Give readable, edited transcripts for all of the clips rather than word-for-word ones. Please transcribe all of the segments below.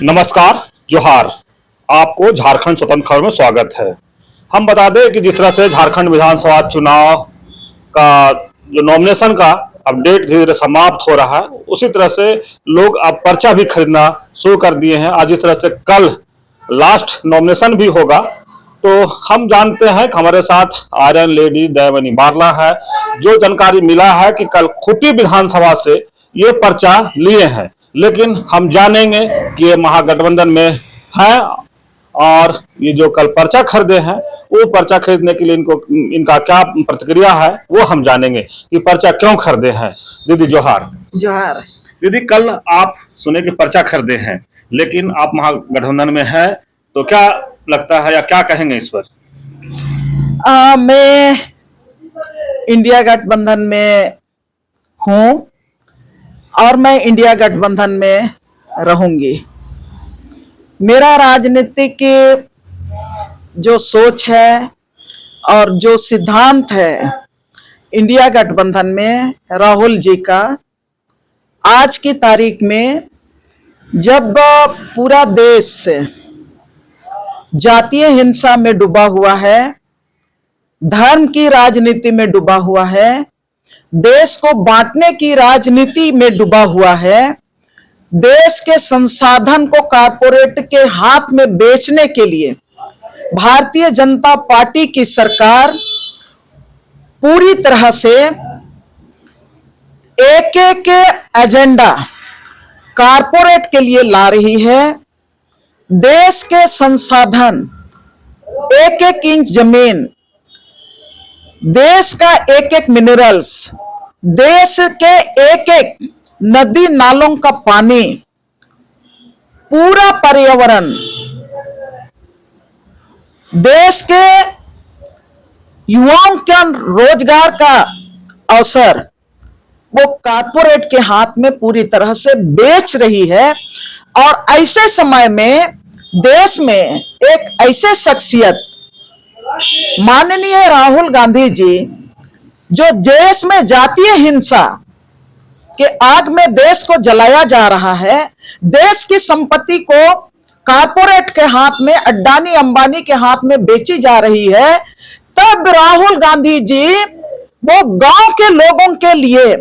नमस्कार, जोहार। आपको झारखंड स्वतंत्र खबर में स्वागत है। हम बता दें कि जिस तरह से झारखंड विधानसभा चुनाव का जो नॉमिनेशन का अपडेट धीरे धीरे समाप्त हो रहा है, उसी तरह से लोग अब पर्चा भी खरीदना शुरू कर दिए हैं। आज जिस तरह से कल लास्ट नॉमिनेशन भी होगा, तो हम जानते हैं कि हमारे साथ आयरन लेडी दयामनी बारला है। जो जानकारी मिला है कि कल खूंटी विधानसभा से ये पर्चा लिए हैं, लेकिन हम जानेंगे कि ये महागठबंधन में है और ये जो कल पर्चा खरीदे हैं, वो पर्चा खरीदने के लिए इनका क्या प्रतिक्रिया है, वो हम जानेंगे कि पर्चा क्यों खरीदे हैं। दीदी जोहार। जोहार। दीदी, कल आप सुने कि पर्चा खरीदे हैं, लेकिन आप महागठबंधन में हैं, तो क्या लगता है या क्या कहेंगे इस पर? मैं इंडिया गठबंधन में हूँ और मैं इंडिया गठबंधन में रहूंगी। मेरा राजनीतिक जो सोच है और जो सिद्धांत है इंडिया गठबंधन में राहुल जी का, आज की तारीख में जब पूरा देश जातीय हिंसा में डूबा हुआ है, धर्म की राजनीति में डूबा हुआ है, देश को बांटने की राजनीति में डूबा हुआ है, देश के संसाधन को कारपोरेट के हाथ में बेचने के लिए भारतीय जनता पार्टी की सरकार पूरी तरह से एक एक एजेंडा कारपोरेट के लिए ला रही है। देश के संसाधन, एक एक इंच जमीन, देश का एक एक मिनरल्स, देश के एक एक नदी नालों का पानी, पूरा पर्यावरण, देश के युवाओं के रोजगार का अवसर वो कारपोरेट के हाथ में पूरी तरह से बेच रही है। और ऐसे समय में देश में एक ऐसे शख्सियत माननीय राहुल गांधी जी, जो देश में जातीय हिंसा के आग में देश को जलाया जा रहा है, देश की संपत्ति को कारपोरेट के हाथ में, अड्डानी अंबानी के हाथ में बेची जा रही है, तब राहुल गांधी जी वो गांव के लोगों के लिए,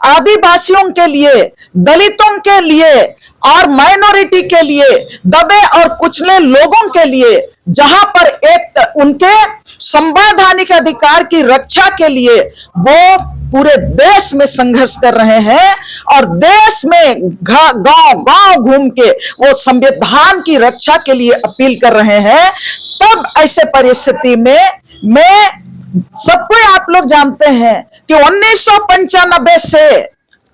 आदिवासियों के लिए, दलितों के लिए और माइनॉरिटी के लिए, दबे और कुचले लोगों के लिए, जहां पर एक उनके संवैधानिक अधिकार की रक्षा के लिए वो पूरे देश में संघर्ष कर रहे हैं और देश में गांव गांव घूम के वो संविधान की रक्षा के लिए अपील कर रहे हैं, तब ऐसे परिस्थिति में मैं सबको, आप लोग जानते हैं कि 1995 से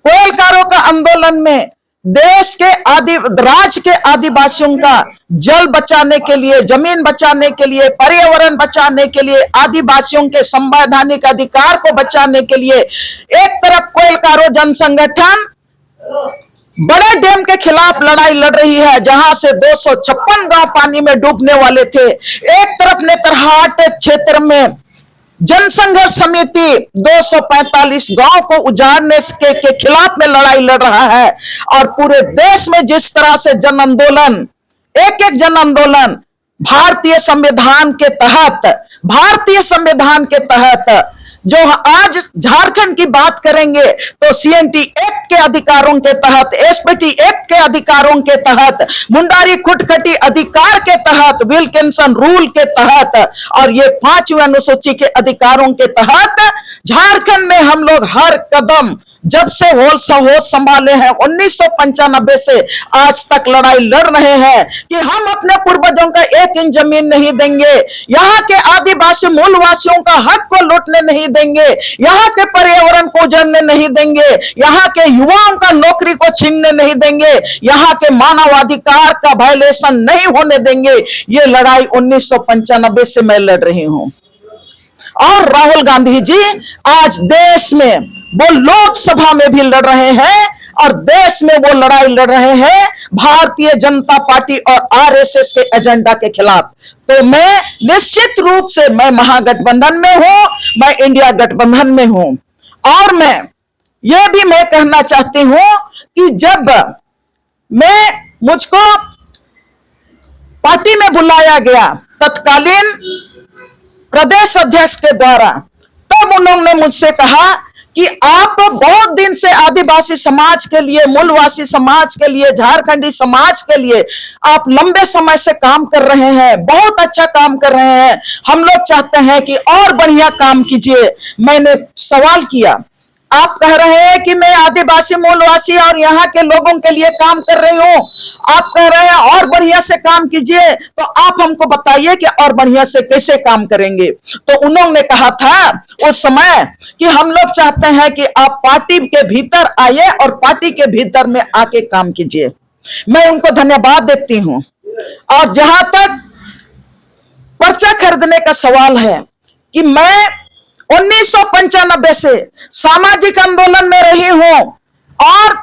कोयलकारों का आंदोलन में देश के राज्य के आदिवासियों का जल बचाने के लिए, जमीन बचाने के लिए, पर्यावरण बचाने के लिए, आदिवासियों के संवैधानिक अधिकार को बचाने के लिए एक तरफ कोयलकारो जन संगठन बड़े डैम के खिलाफ लड़ाई लड़ रही है, जहां से 256 गांव पानी में डूबने वाले थे। एक तरफ नेतरहाट क्षेत्र में जनसंघर्ष समिति 245 गांव को उजाड़ने के खिलाफ में लड़ाई लड़ रहा है। और पूरे देश में जिस तरह से जन आंदोलन, एक एक जन आंदोलन भारतीय संविधान के तहत जो आज झारखंड की बात करेंगे तो सीएनटी एक्ट के अधिकारों के तहत, एसपीटी एक्ट के अधिकारों के तहत, मुंडारी खुटखटी अधिकार के तहत, विल्किंसन रूल के तहत और ये 5वीं अनुसूची के अधिकारों के तहत झारखंड में हम लोग हर कदम, जब से होश संभाले हैं 1995 से आज तक लड़ाई लड़ रहे हैं कि हम अपने पूर्वजों का एक इंच जमीन नहीं देंगे, यहाँ के आदिवासी मूलवासियों का हक को लूटने नहीं देंगे, यहाँ के पर्यावरण को उजाड़ने नहीं देंगे, यहाँ के युवाओं का नौकरी को छीनने नहीं देंगे, यहाँ के मानवाधिकार का वायलेशन नहीं होने देंगे। ये लड़ाई 1995 से मैं लड़ रही हूं। और राहुल गांधी जी आज देश में वो लोकसभा में भी लड़ रहे हैं और देश में वो लड़ाई लड़ रहे हैं भारतीय जनता पार्टी और आरएसएस के एजेंडा के खिलाफ। तो मैं निश्चित रूप से मैं महागठबंधन में हूं, मैं इंडिया गठबंधन में हूं। और मैं ये भी मैं कहना चाहती हूं कि जब मैं मुझको पार्टी में बुलाया गया तत्कालीन प्रदेश अध्यक्ष के द्वारा, तब उन्होंने मुझसे कहा कि आप बहुत दिन से आदिवासी समाज के लिए, मूलवासी समाज के लिए, झारखंडी समाज के लिए आप लंबे समय से काम कर रहे हैं, बहुत अच्छा काम कर रहे हैं, हम लोग चाहते हैं कि और बढ़िया काम कीजिए। मैंने सवाल किया, आप कह रहे हैं कि मैं आदिवासी, मूलवासी और यहाँ के लोगों के लिए काम कर रही हूँ, आप कह रहे हैं और बढ़िया से काम कीजिए, तो आप हमको बताइए कि और बढ़िया से कैसे काम करेंगे। तो उन्होंने कहा था उस समय कि हम लोग चाहते हैं कि आप पार्टी के भीतर आइए और पार्टी के भीतर में आके काम कीजिए। मैं उनको धन्यवाद देती हूँ। और जहां तक पर्चा खरीदने का सवाल है कि मैं 1995 से सामाजिक आंदोलन में रही हूं और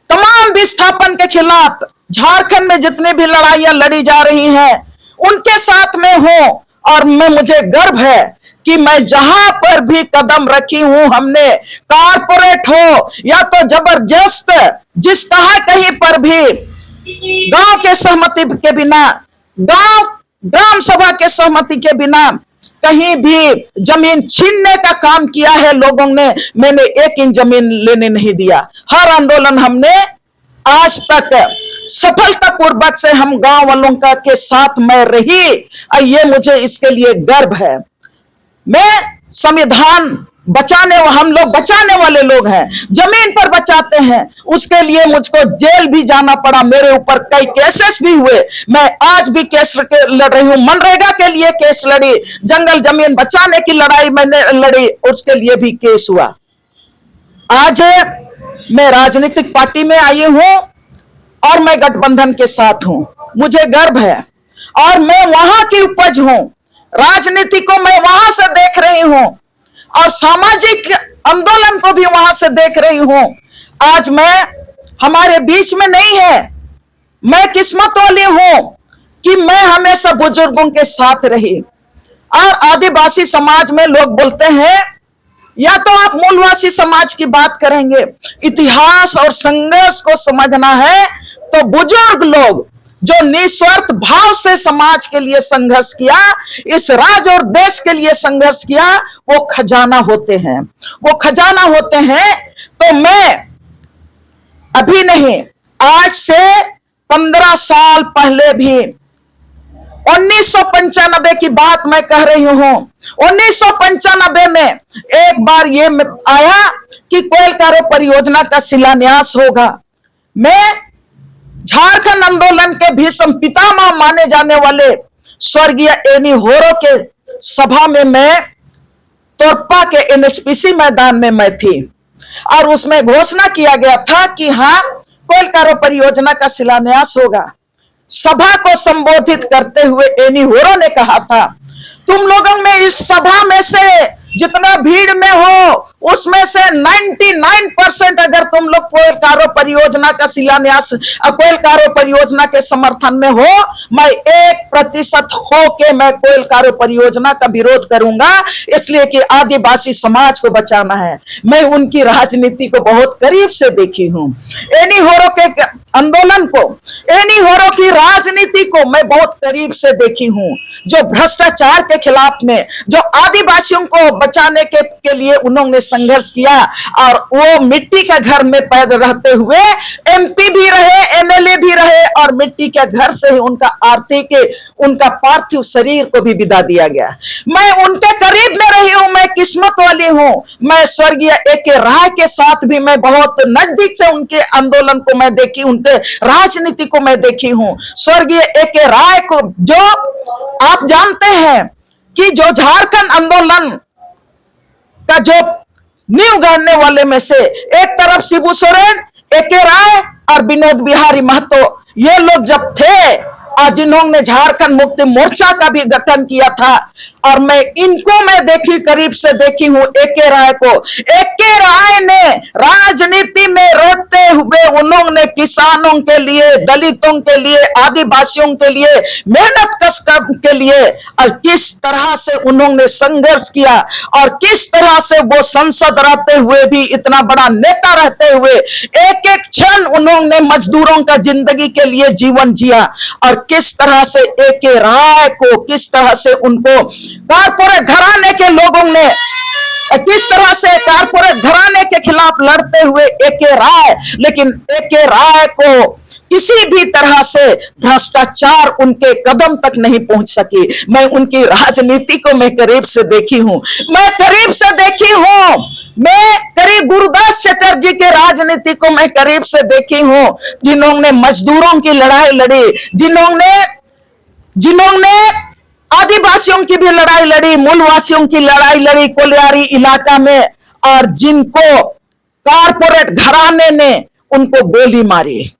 तमाम विस्थापन के खिलाफ झारखंड में जितने भी लड़ाइयां लड़ी जा रही हैं उनके साथ में हूं। और मुझे गर्व है कि मैं जहां पर भी कदम रखी हूं, हमने कारपोरेट हो या तो जबरदस्त, जिस कहीं पर भी गांव के सहमति के बिना, ग्राम सभा के सहमति के बिना कहीं भी जमीन छीनने का काम किया है लोगों ने, मैंने 1 इंच जमीन लेने नहीं दिया। हर आंदोलन हमने आज तक सफलतापूर्वक से हम गांव वालों का के साथ मैं रही, और ये मुझे इसके लिए गर्व है। मैं संविधान बचाने, हम लोग बचाने वाले लोग हैं, जमीन पर बचाते हैं, उसके लिए मुझको जेल भी जाना पड़ा, मेरे ऊपर कई केसेस भी हुए, मैं आज भी केस लड़ रही हूं। मनरेगा के लिए केस लड़ी, जंगल जमीन बचाने की लड़ाई मैंने लड़ी, उसके लिए भी केस हुआ। आज मैं राजनीतिक पार्टी में आई हूं और मैं गठबंधन के साथ हूं, मुझे गर्व है। और मैं वहां की उपज हूं, राजनीति को मैं वहां से देख रही हूं और सामाजिक आंदोलन को भी वहां से देख रही हूं। आज मैं हमारे बीच में नहीं है, मैं किस्मत वाली हूं कि मैं हमेशा बुजुर्गों के साथ रही। और आदिवासी समाज में लोग बोलते हैं, या तो आप मूलवासी समाज की बात करेंगे, इतिहास और संघर्ष को समझना है तो बुजुर्ग लोग जो निस्वार्थ भाव से समाज के लिए संघर्ष किया, इस राज्य और देश के लिए संघर्ष किया, वो खजाना होते हैं, वो खजाना होते हैं। तो मैं अभी नहीं, आज से 15 साल पहले भी 1995 की बात मैं कह रही हूं। 1995 में एक बार ये आया कि कोयलकारो परियोजना का शिलान्यास होगा। मैं झारखंड आंदोलन के भीष्म पितामह माने जाने वाले स्वर्गीय एनी होरो के सभा में मैं तोरपा के एनएचपीसी मैदान में मैं थी और उसमें घोषणा किया गया था कि हाँ, कोयलकारो परियोजना का शिलान्यास होगा। सभा को संबोधित करते हुए एनी होरो ने कहा था, तुम लोगों में इस सभा में से जितना भीड़ में हो उसमें से 99% अगर तुम लोग कोयलकारो परियोजना का शिलान्यास, कोयलकारो परियोजना के समर्थन में हो, मैं 1% हो के मैं कोयलकारो परियोजना का विरोध करूंगा, इसलिए कि आदिवासी समाज को बचाना है। मैं उनकी राजनीति को बहुत करीब से देखी हूं, एनी होरो के आंदोलन को, एनी होरो की राजनीति को मैं बहुत करीब से देखी हूं, जो भ्रष्टाचार के खिलाफ में, जो आदिवासियों को बचाने के लिए उन्होंने संघर्ष किया। और वो मिट्टी के घर में पैदा रहते हुए एमपी भी रहे, एमएलए भी रहे, और मिट्टी के घर से ही उनका आर्थिक, उनका पार्थिव शरीर को भी विदा दिया गया। मैं उनके करीब में रही हूं, मैं किस्मत वाली हूं। मैं स्वर्गीय ए.के. राय के साथ भी मैं बहुत नजदीक से उनके आंदोलन को मैं देखी, उनके राजनीति को मैं देखी हूं। स्वर्गीय ए.के. राय को, जो आप जानते हैं कि जो झारखंड आंदोलन का जो नींव गाड़ने वाले में से एक तरफ शिबू सोरेन, ए.के. राय और विनोद बिहारी महतो, ये लोग जब थे और जिन्होंने झारखंड मुक्ति मोर्चा का भी गठन किया था, और मैं इनको मैं देखी, करीब से देखी हूं ए.के. राय को। ए.के. राय ने राजनीति में रोते हुए उन्होंने किसानों के लिए, दलितों के लिए, आदिवासियों के लिए मेहनत कश के लिए, और किस तरह से उन्होंने संघर्ष किया, और किस तरह से वो संसद रहते हुए भी, इतना बड़ा नेता रहते हुए, एक एक क्षण उन्होंने मजदूरों का जिंदगी के लिए जीवन जिया, और किस तरह से एक राय को, किस तरह से उनको कारपोरेट घराने के लोगों ने, किस तरह से कारपोरेट घराने के खिलाफ लड़ते हुए एक राय, लेकिन एक राय को किसी भी तरह से भ्रष्टाचार उनके कदम तक नहीं पहुंच सकी। मैं उनकी राजनीति को मैं करीब से देखी हूं, मैं करीब से देखी हूं, मैं करीब गुरुदास चटर्जी के राजनीति को मैं करीब से देखी हूं, जिन्होंने मजदूरों की लड़ाई लड़ी, जिन्होंने आदिवासियों की भी लड़ाई लड़ी, मूलवासियों की लड़ाई लड़ी कोलियारी इलाका में, और जिनको कारपोरेट घराने ने उनको गोली मारी,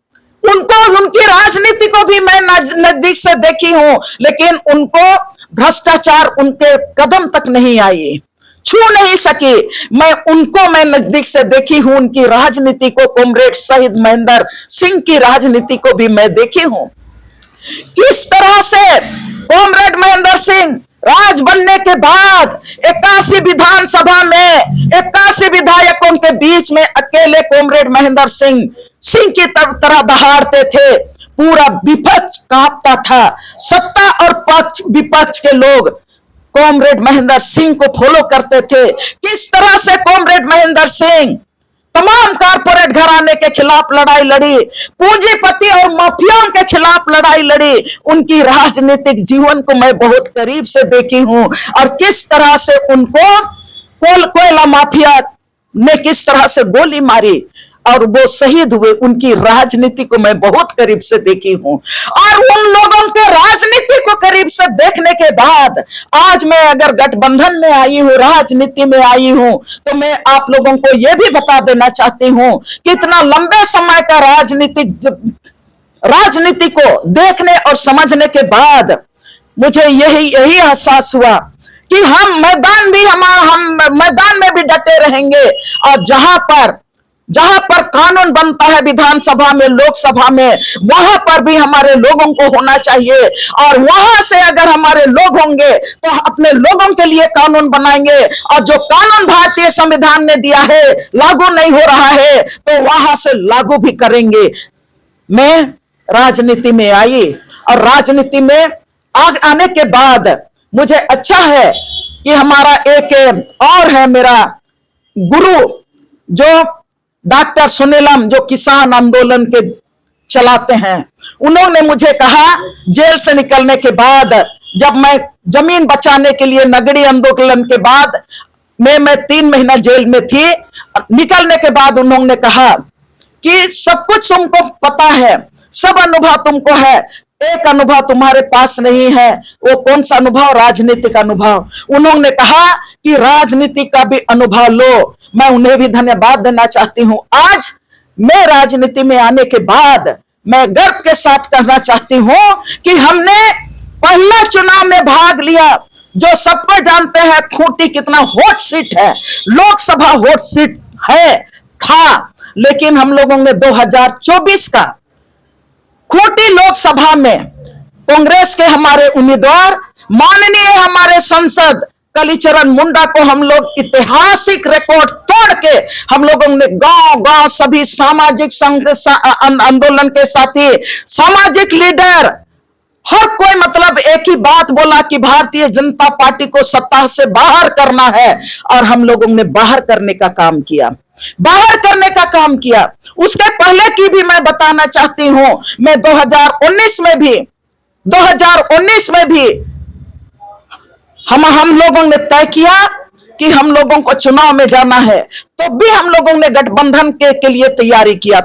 उनको, उनकी राजनीति को भी मैं नजदीक से देखी हूं, लेकिन उनको भ्रष्टाचार उनके कदम तक नहीं आई, छू नहीं सकी। मैं नजदीक से देखी हूं, उनकी राजनीति को, कॉमरेड शहीद महेंद्र सिंह की राजनीति को भी मैं देखी हूं। किस तरह से कॉमरेड महेंद्र सिंह राज बनने के बाद 81 विधानसभा में 81 विधायकों के बीच में अकेले कॉमरेड महेंद्र सिंह की तरह दहाड़ते थे, पूरा विपक्ष कांपता था, सत्ता और विपक्ष के लोग कॉमरेड महेंद्र सिंह को फॉलो करते थे। किस तरह से कॉमरेड महेंद्र सिंह तमाम कारपोरेट घराने के खिलाफ लड़ाई लड़ी, पूंजीपति और माफियाओं के खिलाफ लड़ाई लड़ी, उनकी राजनीतिक जीवन को मैं बहुत करीब से देखी हूं, और किस तरह से उनको कोयला माफिया ने किस तरह से गोली मारी और वो शहीद हुए, उनकी राजनीति को मैं बहुत करीब से देखी हूं। और उन लोगों के राजनीति को करीब से देखने के बाद आज मैं अगर गठबंधन में आई हूं, राजनीति में आई हूं, तो मैं आप लोगों को यह भी बता देना चाहती हूं कि इतना लंबे समय का राजनीति को देखने और समझने के बाद मुझे यही एहसास हुआ कि हम मैदान में भी डटे रहेंगे, और जहां पर कानून बनता है विधानसभा में, लोकसभा में, वहां पर भी हमारे लोगों को होना चाहिए, और वहां से अगर हमारे लोग होंगे तो अपने लोगों के लिए कानून बनाएंगे, और जो कानून भारतीय संविधान ने दिया है लागू नहीं हो रहा है तो वहां से लागू भी करेंगे। मैं राजनीति में आई, और राजनीति में आने के बाद मुझे अच्छा है कि हमारा एक और है मेरा गुरु, जो डॉक्टर सुनीलम, जो किसान आंदोलन के चलाते हैं, उन्होंने मुझे कहा जेल से निकलने के बाद, जब मैं जमीन बचाने के लिए नगड़ी आंदोलन के बाद मैं 3 महीना जेल में थी, निकलने के बाद उन्होंने कहा कि सब कुछ तुमको पता है, सब अनुभव तुमको है, एक अनुभव तुम्हारे पास नहीं है, वो कौन सा अनुभव? राजनीतिक अनुभव। उन्होंने कहा कि राजनीति का भी अनुभव लो। मैं उन्हें भी धन्यवाद देना चाहती हूं। आज मैं राजनीति में आने के बाद मैं गर्व के साथ कहना चाहती हूं कि हमने पहला चुनाव में भाग लिया, जो सबको जानते हैं खूंटी कितना हॉट सीट है, लोकसभा हॉट सीट था, लेकिन हम लोगों ने 2024 का खूंटी लोकसभा में कांग्रेस के हमारे उम्मीदवार माननीय हमारे सांसद कालीचरण मुंडा को हम लोग ऐतिहासिक रिकॉर्ड तोड़ के हम लोगों ने गांव सभी सामाजिक आंदोलन के साथी, सामाजिक लीडर, हर कोई मतलब एक ही बात बोला कि भारतीय जनता पार्टी को सत्ता से बाहर करना है, और हम लोगों ने बाहर करने का काम किया। उसके पहले की भी मैं बताना चाहती हूं, मैं 2019 में भी हम लोगों ने तय किया कि हम लोगों को चुनाव में जाना है, तो भी हम लोगों ने गठबंधन के लिए तैयारी किया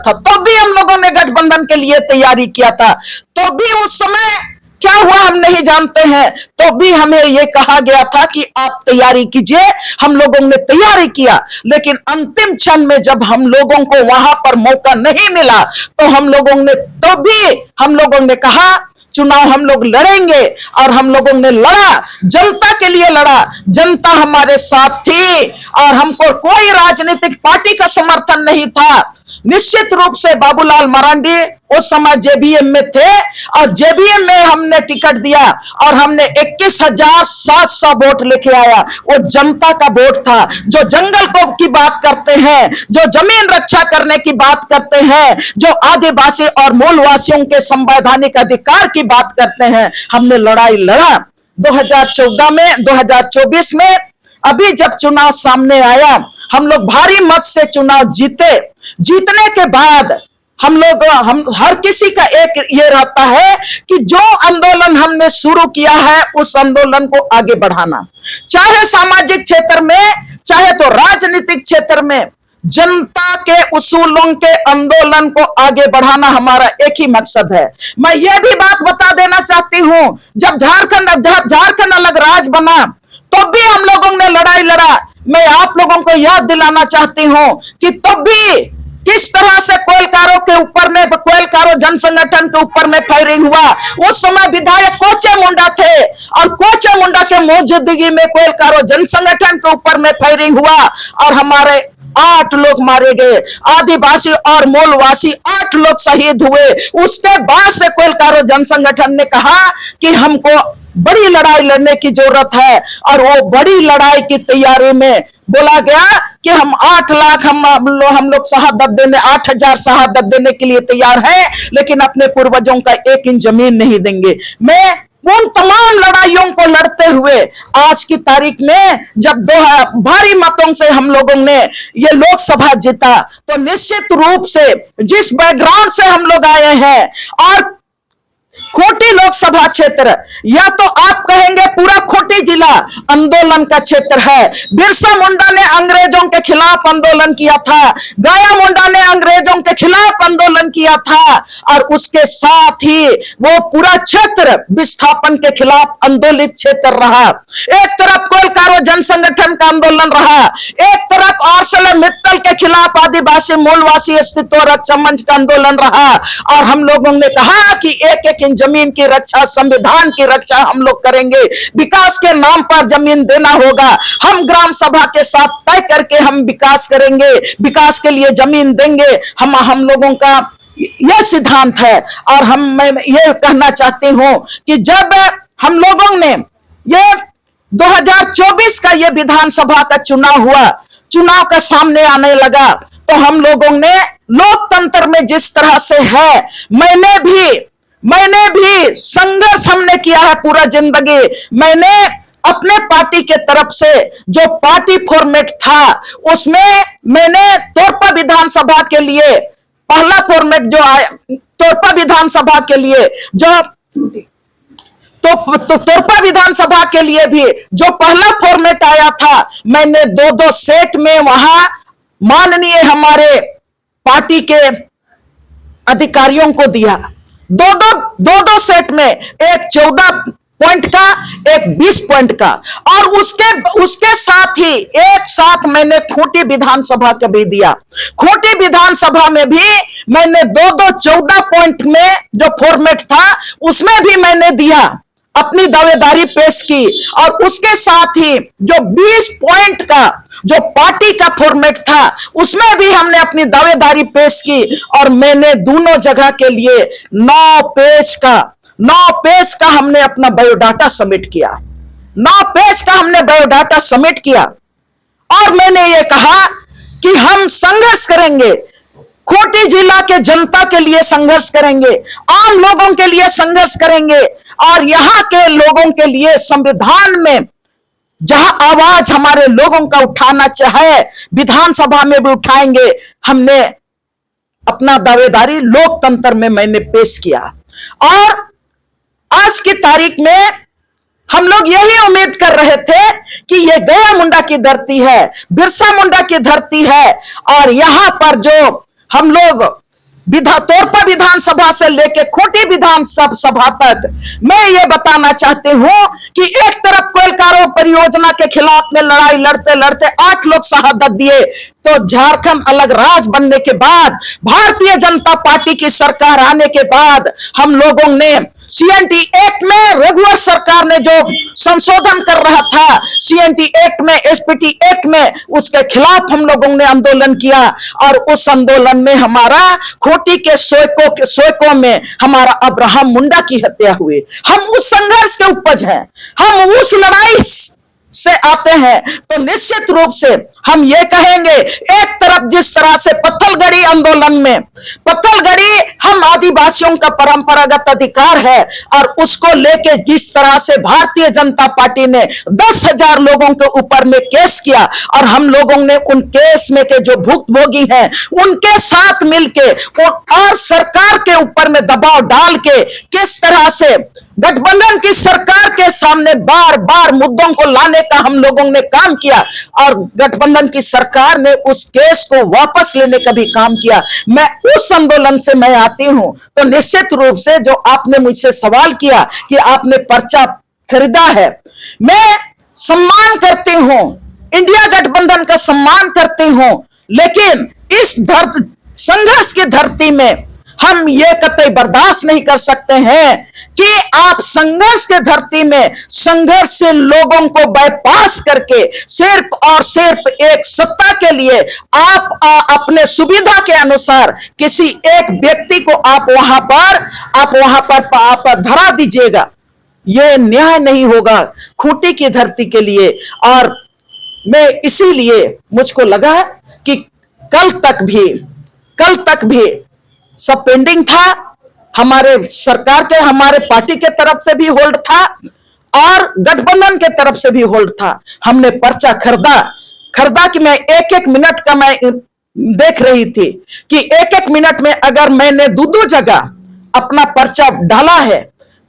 था, तो भी उस समय क्या हुआ हम नहीं जानते हैं, तो भी हमें यह कहा गया था कि आप तैयारी कीजिए। हम लोगों ने तैयारी किया, लेकिन अंतिम क्षण में जब हम लोगों को वहां पर मौका नहीं मिला, तो हम लोगों ने कहा चुनाव हम लोग लड़ेंगे, और हम लोगों ने लड़ा, जनता के लिए लड़ा, जनता हमारे साथ थी, और हमको कोई राजनीतिक पार्टी का समर्थन नहीं था। निश्चित रूप से बाबूलाल मरांडी उस समय जेबीएम में थे और जेबीएम में हमने टिकट दिया और हमने 21,700 वोट लेके आया। वो जनता का वोट था, जो जंगल को की बात करते हैं, जो जमीन रक्षा करने की बात करते हैं, जो आदिवासी और मूलवासियों के संवैधानिक अधिकार की बात करते हैं। हमने लड़ाई लड़ा 2014 में, 2024 में। अभी जब चुनाव सामने आया, हम लोग भारी मत से चुनाव जीते। जीतने के बाद हम हर किसी का एक ये रहता है कि जो आंदोलन हमने शुरू किया है उस आंदोलन को आगे बढ़ाना, चाहे सामाजिक क्षेत्र में, चाहे तो राजनीतिक क्षेत्र में। जनता के उसूलों के आंदोलन को आगे बढ़ाना हमारा एक ही मकसद है। मैं ये भी बात बता देना चाहती हूं, जब झारखंड अलग राज्य बना तो भी हम लोगों ने लड़ाई लड़ा। मैं आप लोगों को याद दिलाना चाहती हूं कि तब भी किस तरह से कोयलकारो जन संगठन के ऊपर में फायरिंग हुआ। उस समय विधायक कोचे मुंडा थे और कोचे मुंडा के मौजूदगी में कोयलकारो जन संगठन के ऊपर में फायरिंग हुआ और हमारे 8 लोग मारे गए, आदिवासी और मूलवासी 8 लोग शहीद हुए। उसके बाद से कोयलकारो जन संगठन ने कहा कि हमको बड़ी लड़ाई लड़ने की जरूरत है और वो बड़ी लड़ाई की तैयारी में बोला गया कि हम 8 लाख हम लोग शहादत देने, 8,000 शहादत देने के लिए तैयार हैं, लेकिन अपने पूर्वजों का 1 इंच जमीन नहीं देंगे। मैं उन तमाम लड़ाइयों को लड़ते हुए आज की तारीख में जब भारी मतों से हम लोगों ने ये लोकसभा जीता, तो निश्चित रूप से जिस बैकग्राउंड से हम लोग आए हैं और खूंटी लोकसभा क्षेत्र, या तो आप कहेंगे पूरा खूंटी जिला आंदोलन का क्षेत्र है। बिरसा मुंडा ने अंग्रेजों के खिलाफ आंदोलन किया था, गाया मुंडा ने अंग्रेजों के खिलाफ आंदोलन किया था और उसके साथ ही वो पूरा क्षेत्र विस्थापन के खिलाफ आंदोलित क्षेत्र रहा। एक तरफ कोलकारो जन संगठन का आंदोलन रहा, एक तरफ आर्सेलरमित्तल के खिलाफ आदिवासी मूलवासी अस्तित्व रक्षा मंच का आंदोलन रहा। और हम लोगों ने कहा कि एक जमीन की रक्षा, संविधान की रक्षा हम लोग करेंगे। विकास के नाम पर जमीन देना होगा, हम ग्राम सभा के साथ तय करके हम विकास करेंगे, विकास के लिए जमीन देंगे। हम लोगों का यह सिद्धांत है। और मैं ये कहना चाहती हूं कि जब हम लोगों ने ये 2024 का ये विधानसभा का चुनाव हुआ, चुनाव का सामने आने लगा, तो हम लोगों ने लोकतंत्र में जिस तरह से है, मैंने भी संघर्ष हमने किया है पूरा जिंदगी। मैंने अपने पार्टी के तरफ से जो पार्टी फॉर्मेट था उसमें मैंने तोरपा विधानसभा के लिए पहला फॉर्मेट जो आया, तोरपा विधानसभा के लिए जो तो तोरपा विधानसभा के लिए भी जो पहला फॉर्मेट आया था, मैंने 2-2 सेट में वहां माननीय हमारे पार्टी के अधिकारियों को दिया। 2-2 सेट में, एक 14 पॉइंट का, एक 20 पॉइंट का। और उसके साथ ही एक साथ मैंने खूंटी विधानसभा का भी दिया। खूंटी विधानसभा में भी मैंने 2-2 14 पॉइंट में जो फॉर्मेट था उसमें भी मैंने दिया, अपनी दावेदारी पेश की। और उसके साथ ही जो 20 पॉइंट का जो पार्टी का फॉर्मेट था उसमें भी हमने अपनी दावेदारी पेश की। और मैंने दोनों जगह के लिए 9 पेज का हमने अपना बायोडाटा सबमिट किया। 9 पेज का हमने बायोडाटा सबमिट किया। और मैंने ये कहा कि हम संघर्ष करेंगे, खूंटी जिला के जनता के लिए संघर्ष करेंगे, आम लोगों के लिए संघर्ष करेंगे और यहां के लोगों के लिए संविधान में जहां आवाज हमारे लोगों का उठाना चाहे विधानसभा में भी उठाएंगे। हमने अपना दावेदारी लोकतंत्र में मैंने पेश किया। और आज की तारीख में हम लोग यही उम्मीद कर रहे थे कि ये गया मुंडा की धरती है, बिरसा मुंडा की धरती है। और यहां पर जो हम लोग तोरपा विधानसभा से लेके खूंटी विधानसभा तक, मैं ये बताना चाहती हूं कि एक तरफ कोयलकारो परियोजना के खिलाफ में लड़ाई लड़ते लड़ते 8 लोग शहादत दिए, तो झारखंड अलग राज्य बनने के बाद, भारतीय जनता पार्टी की सरकार आने के बाद हम लोगों ने सीएनटी एक्ट में रघुवर सरकार ने जो संशोधन कर रहा था, सीएनटी एक्ट में, एसपीटी एक्ट में, उसके खिलाफ हम लोगों ने आंदोलन किया। और उस आंदोलन में हमारा खूंटी के सोयकों में हमारा अब्राहम मुंडा की हत्या हुई। हम उस संघर्ष के उपज हैं, हम उस लड़ाई से आते हैं। तो निश्चित रूप से हम ये कहेंगे, एक तरफ जिस तरह से पत्थलगड़ी आंदोलन में, पत्थलगड़ी हम आदिवासियों का परंपरागत अधिकार है, और उसको लेके जिस तरह से भारतीय जनता पार्टी ने 10,000 लोगों के ऊपर में केस किया, और हम लोगों ने उन केस में के जो भुक्तभोगी हैं उनके साथ मिलके और सरकार के ऊपर में दबाव डाल के किस तरह से गठबंधन की सरकार के सामने बार बार मुद्दों को लाने का हम लोगों ने काम किया, और गठबंधन की सरकार ने उस केस को वापस लेने का भी काम किया। मैं उस आंदोलन से मैं आती हूं। तो निश्चित रूप से जो आपने मुझसे सवाल किया कि आपने पर्चा खरीदा है, मैं सम्मान करती हूं, इंडिया गठबंधन का सम्मान करती हूं, लेकिन इस संघर्ष की धरती में हम ये कतई बर्दाश्त नहीं कर सकते हैं कि आप संघर्ष के धरती में संघर्ष से लोगों को बाईपास करके सिर्फ और सिर्फ एक सत्ता के लिए आप अपने सुविधा के अनुसार किसी एक व्यक्ति को आप वहां पर धरा दीजिएगा। यह न्याय नहीं होगा खूंटी की धरती के लिए। और मैं इसीलिए मुझको लगा कि कल तक भी सब पेंडिंग था, हमारे सरकार के, हमारे पार्टी के तरफ से भी होल्ड था और गठबंधन के तरफ से भी होल्ड था। हमने पर्चा खरीदा कि मैं एक एक मिनट का मैं देख रही थी कि एक एक मिनट में अगर मैंने दो जगह अपना पर्चा डाला है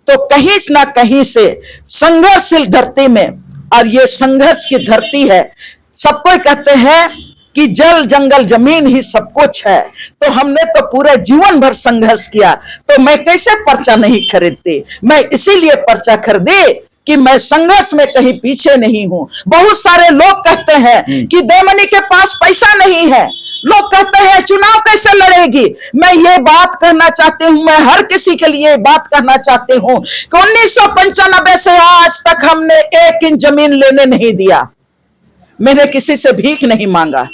तो कहीं ना कहीं से संघर्षशील धरती में, और ये संघर्ष की धरती है, सब कोई कहते हैं कि जल जंगल जमीन ही सब कुछ है, तो हमने तो पूरे जीवन भर संघर्ष किया, तो मैं कैसे पर्चा नहीं खरीदती। मैं इसीलिए पर्चा खरीदी कि मैं संघर्ष में कहीं पीछे नहीं हूं। बहुत सारे लोग कहते हैं कि देवमणि के पास पैसा नहीं है, लोग कहते हैं चुनाव कैसे लड़ेगी। मैं ये बात कहना चाहती हूं, मैं हर किसी के लिए बात कहना चाहती हूं कि 1995 से आज तक हमने 1 इंच जमीन लेने नहीं दिया। मैंने किसी से भीख नहीं मांगा,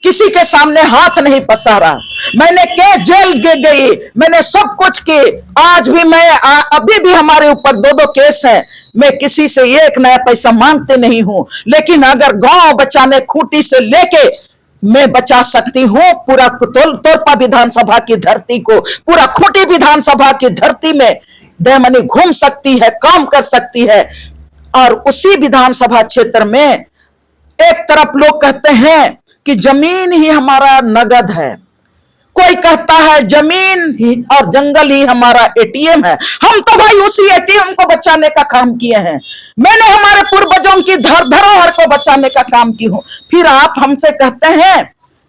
किसी के सामने हाथ नहीं पसारा, मैंने के जेल गई, मैंने सब कुछ की। आज भी मैं अभी भी हमारे ऊपर 2 केस हैं। मैं किसी से 1 नया पैसा मांगते नहीं हूं, लेकिन अगर गांव बचाने खूंटी से लेके मैं बचा सकती हूं पूरा तोरपा विधानसभा की धरती को, पूरा खूंटी विधानसभा की धरती में देवमणि घूम सकती है, काम कर सकती है। और उसी विधानसभा क्षेत्र में एक तरफ लोग कहते हैं कि जमीन ही हमारा नगद है, कोई कहता है जमीन ही और जंगल ही हमारा एटीएम है। हम तो भाई उसी एटीएम को बचाने का काम किए हैं। मैंने हमारे पूर्वजों की धरोहर को बचाने का काम की हूं। फिर आप हमसे कहते हैं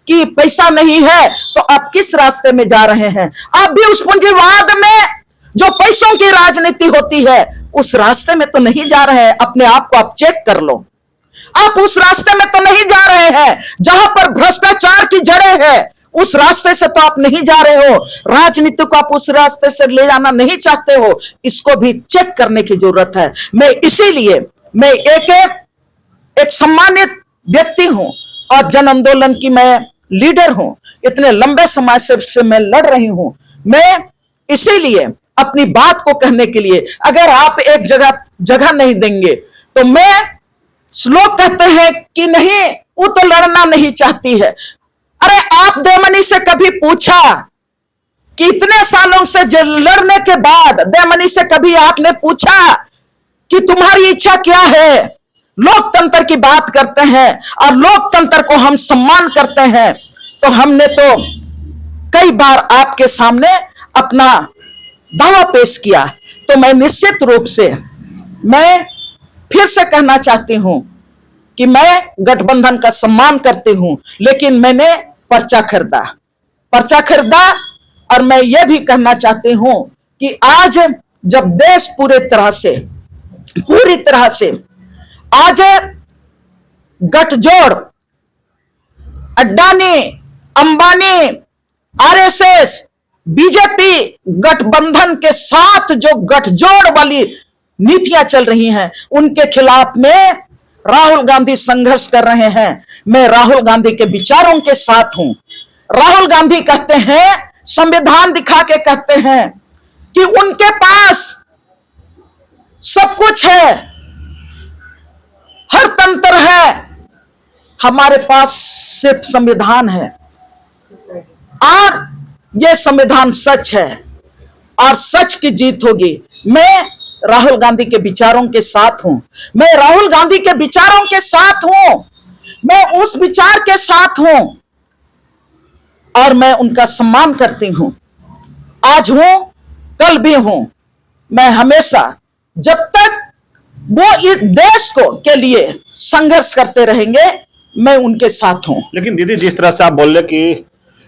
कि पैसा नहीं है, तो आप किस रास्ते में जा रहे हैं? आप भी उस पूंजीवाद में जो पैसों की राजनीति होती है उस रास्ते में तो नहीं जा रहे हैं। अपने आप को आप चेक कर लो, आप उस रास्ते में तो नहीं जा रहे हैं। जहां पर भ्रष्टाचार की जड़ें हैं उस रास्ते से तो आप नहीं जा रहे हो। राजनीति को आप उस रास्ते से ले जाना नहीं चाहते हो, इसको भी चेक करने की जरूरत है। मैं इसीलिए मैं एक सम्मानित व्यक्ति हूं और जन आंदोलन की मैं लीडर हूं। इतने लंबे समय से मैं लड़ रही हूं। मैं इसीलिए अपनी बात को कहने के लिए, अगर आप एक जगह नहीं देंगे तो मैं, लोग कहते हैं कि नहीं वो तो लड़ना नहीं चाहती है। अरे आप देवमणि से कभी पूछा कि इतने सालों से लड़ने के बाद देवमणि से कभी आपने पूछा कि तुम्हारी इच्छा क्या है? लोकतंत्र की बात करते हैं और लोकतंत्र को हम सम्मान करते हैं। तो हमने तो कई बार आपके सामने अपना दावा पेश किया। तो मैं निश्चित रूप से मैं फिर से कहना चाहती हूं कि मैं गठबंधन का सम्मान करती हूं, लेकिन मैंने पर्चा खरीदा और मैं यह भी कहना चाहती हूं कि आज जब देश पूरी तरह से आज गठजोड़, अड्डानी, अंबानी, आरएसएस बीजेपी गठबंधन के साथ जो गठजोड़ वाली नीतियां चल रही हैं, उनके खिलाफ में राहुल गांधी संघर्ष कर रहे हैं। मैं राहुल गांधी के विचारों के साथ हूं। राहुल गांधी कहते हैं, संविधान दिखा के कहते हैं कि उनके पास सब कुछ है, हर तंत्र है, हमारे पास सिर्फ संविधान है और यह संविधान सच है और सच की जीत होगी। मैं राहुल गांधी के विचारों के साथ हूं। मैं राहुल गांधी के विचारों के साथ हूं। मैं उस विचार के साथ हूं और मैं उनका सम्मान करती हूं। आज हूं, कल भी हूं। मैं हमेशा, जब तक वो इस देश को के लिए संघर्ष करते रहेंगे, मैं उनके साथ हूं। लेकिन दीदी, जिस तरह से आप बोल रहे कि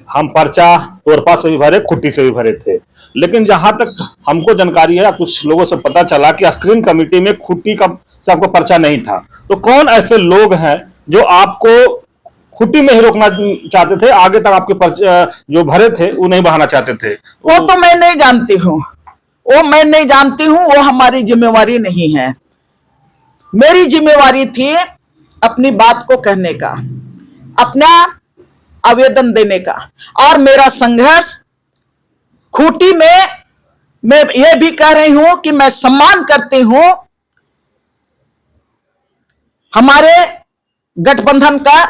हम पर्चा तोरपा से भी भरे, खुट्टी से भी भरे थे, लेकिन जहां तक हमको जानकारी है, कुछ लोगों से पता चला कि स्क्रीनिंग कमेटी में खुट्टी का सबको पर्चा नहीं था। तो कौन ऐसे लोग हैं जो आपको खुट्टी में ही रोकना चाहते थे, आगे तक आपके पर्चा जो भरे थे वो नहीं बढ़ाना चाहते थे? वो तो मैं नहीं जानती हूँ, वो मैं नहीं जानती हूँ, वो हमारी जिम्मेवारी नहीं है। मेरी जिम्मेवारी थी अपनी बात को कहने का, अपना आवेदन देने का, और मेरा संघर्ष खूंटी में, मैं ये भी कह रही हूं कि मैं सम्मान करती हूं हमारे गठबंधन का।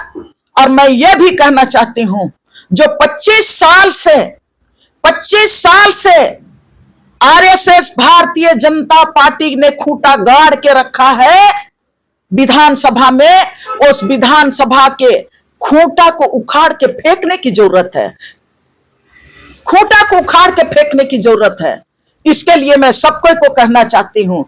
और मैं ये भी कहना चाहती हूं, जो 25 साल से आरएसएस भारतीय जनता पार्टी ने खूंटा गाड़ के रखा है विधानसभा में, उस विधानसभा के खूंटा को उखाड़ के फेंकने की जरूरत है। खूंटा को उखाड़ के फेंकने की जरूरत है। इसके लिए मैं सबको को कहना चाहती हूं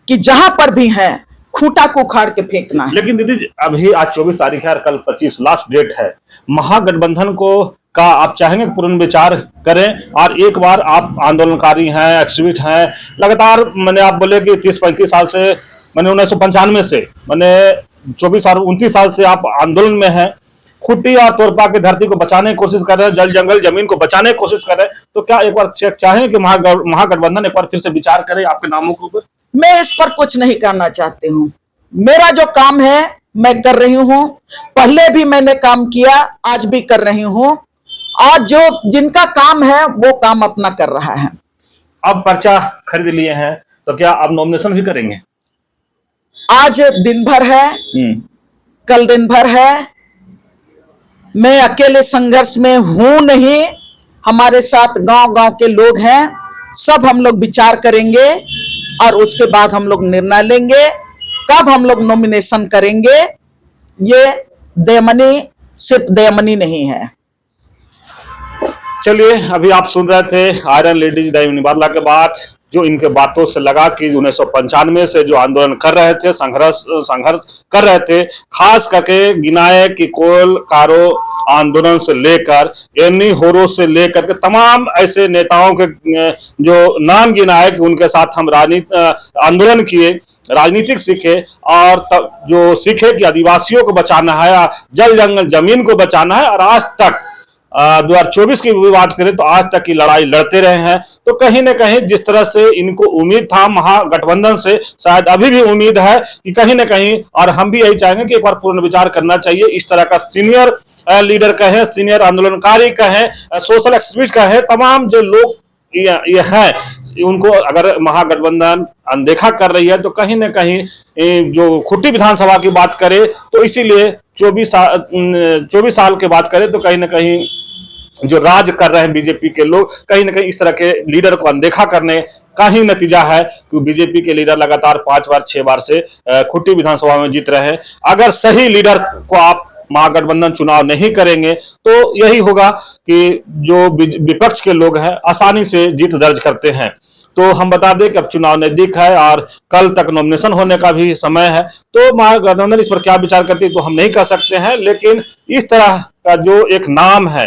कि जहां पर भी है, खूंटा को उखाड़ के फेंकना है। लेकिन दीदी, अभी आज 24 तारीख है और कल 25 लास्ट डेट है। महागठबंधन को का आप चाहेंगे पुनर्विचार करें और एक बार, आप आंदोलनकारी हैं, एक्टिविस्ट हैं, लगातार मैंने आप बोले कि 30-35 साल से, मैंने 1995 से, मैंने 24 साल 29 साल से आप आंदोलन में हैं, खुट्टी और तोरपा की धरती को बचाने की कोशिश कर रहे हैं, जल जंगल जमीन को बचाने की कोशिश कर रहे हैं, तो क्या एक बार चाहेंगे कि महागठबंधन एक बार फिर से विचार करे आपके नामों के ऊपर? मैं इस पर कुछ नहीं करना चाहती हूं। मेरा जो काम है मैं कर रही हूं, पहले भी मैंने काम किया, आज भी कर रही हूं, और जो जिनका काम है वो काम अपना कर रहा है। अब पर्चा खरीद लिए हैं, तो क्या आप नॉमिनेशन भी करेंगे? आज दिन भर है, कल दिन भर है। मैं अकेले संघर्ष में हूं नहीं, हमारे साथ गांव-गांव के लोग हैं, सब हम लोग विचार करेंगे और उसके बाद हम लोग निर्णय लेंगे कब हम लोग नॉमिनेशन करेंगे। ये देमनी सिर्फ देमनी नहीं है। चलिए, अभी आप सुन रहे थे आयरन लेडीज डायमनी बारला के बाद, जो इनके बातों से लगा कि 1995 से जो आंदोलन कर रहे थे, संघर्ष कर रहे थे, खास करके गिनाए कि कोल कारो आंदोलन से लेकर एनी होरो से लेकर के तमाम ऐसे नेताओं के जो नाम गिनाए कि उनके साथ हम आंदोलन किए, राजनीतिक सीखे, और तब जो सीखे कि आदिवासियों को बचाना है, जल जंगल जमीन को बचाना है, और आज तक 2024 की भी बात करें तो आज तक की लड़ाई लड़ते रहे हैं। तो कहीं न कहीं जिस तरह से इनको उम्मीद था महागठबंधन से, शायद अभी भी उम्मीद है कि कहीं न कहीं, और हम भी यही चाहेंगे कि एक बार पुनर्विचार करना चाहिए। इस तरह का सीनियर लीडर कहें, सीनियर आंदोलनकारी कहें, सोशल एक्टिविस्ट कहें, तमाम जो लोग ये है, उनको अगर महागठबंधन अनदेखा कर रही है, तो कहीं न कहीं जो खुट्टी विधानसभा की बात करें तो इसीलिए 24 साल के बात करें तो कहीं न कहीं जो राज कर रहे हैं बीजेपी के लोग, कहीं ना कहीं इस तरह के लीडर को अनदेखा करने का ही नतीजा है कि बीजेपी के लीडर लगातार 5 बार 6 बार से खुट्टी विधानसभा में जीत रहे हैं। अगर सही लीडर को आप महागठबंधन चुनाव नहीं करेंगे तो यही होगा कि जो विपक्ष के लोग हैं आसानी से जीत दर्ज करते हैं। तो हम बता दें कि अब चुनाव नजदीक है और कल तक नॉमिनेशन होने का भी समय है, तो महागठबंधन इस पर क्या विचार करती है तो हम नहीं कह सकते हैं, लेकिन इस तरह का जो एक नाम है,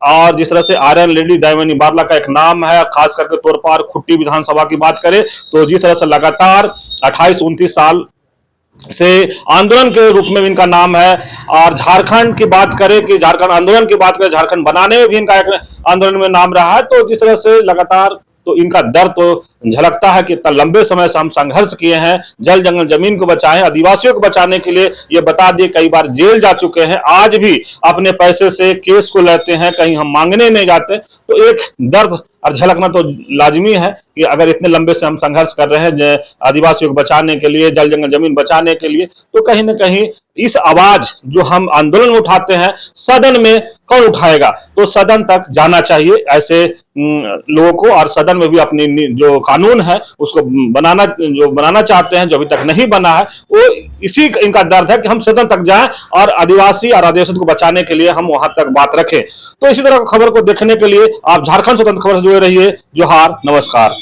और जिस तरह से आयरन लेडी डायमनी बारला का एक नाम है, खास करके तौर पर खुट्टी विधानसभा की बात करें तो जिस तरह से लगातार 28-29 साल से आंदोलन के रूप में भी इनका नाम है। और झारखंड की बात करें कि झारखंड आंदोलन की बात करें, झारखंड बनाने में भी इनका एक आंदोलन में नाम रहा है। तो जिस तरह से लगातार तो इनका दर्द तो झलकता है कि इतना लंबे समय से हम संघर्ष किए हैं, जल जंगल जमीन को बचाएं, आदिवासियों को बचाने के लिए ये बता दिए, कई बार जेल जा चुके हैं, आज भी अपने पैसे से केस को लेते हैं, कहीं हम मांगने नहीं जाते। तो एक दर्द और झलकना तो लाजमी है कि अगर इतने लंबे से हम संघर्ष कर रहे हैं आदिवासियों को बचाने के लिए, जल जंगल जमीन बचाने के लिए, तो कहीं ना कहीं इस आवाज जो हम आंदोलन में उठाते हैं सदन में कौन उठाएगा। तो सदन तक जाना चाहिए ऐसे लोगों को, और सदन में भी अपनी जो कानून है उसको बनाना चाहते हैं, जो अभी तक नहीं बना है, वो इसी इनका दर्द है कि हम सदन तक जाएं और आदिवासी और आदिवासी को बचाने के लिए हम वहां तक बात रखें। तो इसी तरह खबर को देखने के लिए आप झारखंड स्वतंत्र खबर से जुड़े रहिए। जोहार, नमस्कार।